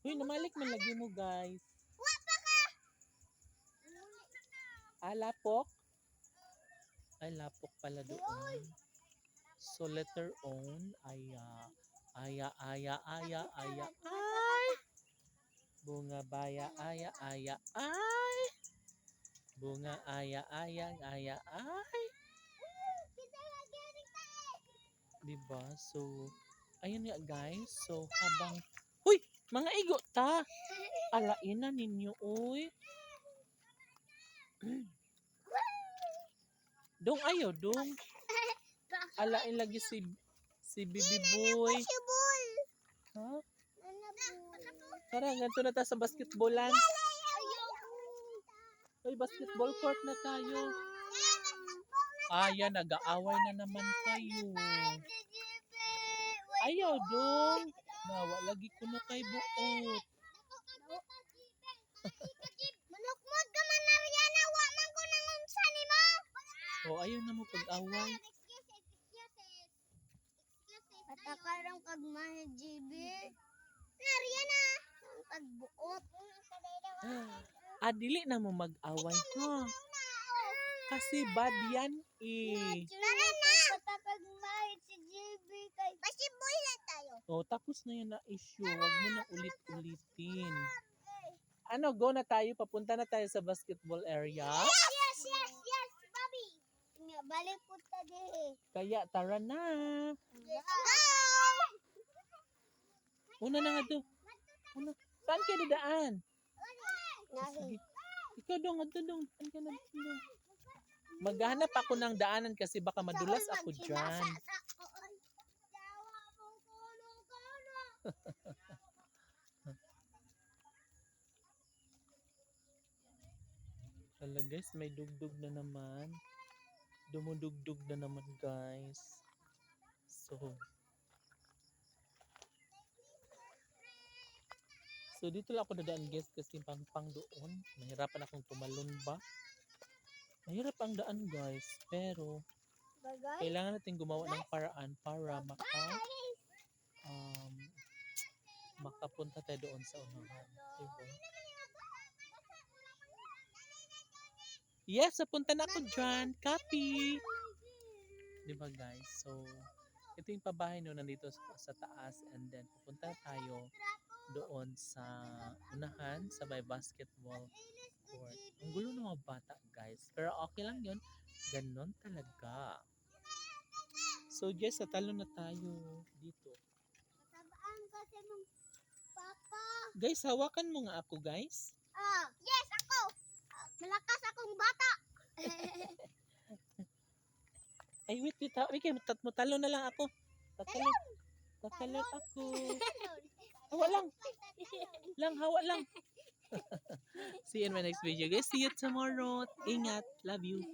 Uy, namalik man lagi mo, guys. Lapok? Ay, lapok pala doon. So, letter own. Aya. Aya, aya, aya, aya. Ay! Bunga baya, aya, aya, ay! Bunga aya, aya, aya, ay! Diba? So, ayun nga guys. So, habang... Uy! Mga igo ta! Alain na ninyo, uy! Dong ayo, dong. Alain lagi si Bibi Boy. Ha? Tara, ganito na tayo sa basketballan. Uy, basketball court na tayo. Ayan, nag-aaway na naman kayo. Ayaw, dong. Nawa, lagi ko na kay buot. Manukmod ka man na Rihanna, wa man ko nang unsa nimo. O, ayaw na mo pag-away. Patakarang kag mahal GB. Na Rihanna, pagbuot. Dili na mo mag-away, ha? Kasi bad yan, eh. Tara na. Patakag mahal si GB kay. Basketball na tayo. O, tapos na yan na issue. Huwag mo na ulit-ulitin. Ano, go na tayo. Papunta na tayo sa basketball area. Yes, Bobby. Nga balik po ta dihe. Kaya, tara na. Let's go. Una na nga do. Una. Saan ka dadaan? Sige. Ikaw dong, ato dong. Saan ka na dong? Maghanap ako ng daanan kasi baka madulas ako dyan. Hala guys, may dugdug na naman. Dumudugdug na naman guys. So dito lang ako dadaan guys kasi pang doon. Mahirapan akong tumalon ba? Mahirap ang daan guys. Pero kailangan natin gumawa ng paraan para makapunta tayo doon sa unahan. Diba? Yes, napunta na ako dyan. Copy! Diba guys? So, ito yung pabahay no, nandito sa taas. And then, pupunta tayo doon sa unahan sa may basketball court. Ang gulo ng mga bata guys. Pero okay lang yun. Ganon talaga. So, guys, natalo na tayo dito. Tabaan kasi mong papa. Guys, hawakan mo nga ako guys. Yes, ako. Malakas akong bata. Ay, wait. Okay, talo na lang ako. Tatalon ako. Hawa lang. Hawa lang. See you in my next video, guys. See you tomorrow. Ingat. Love you.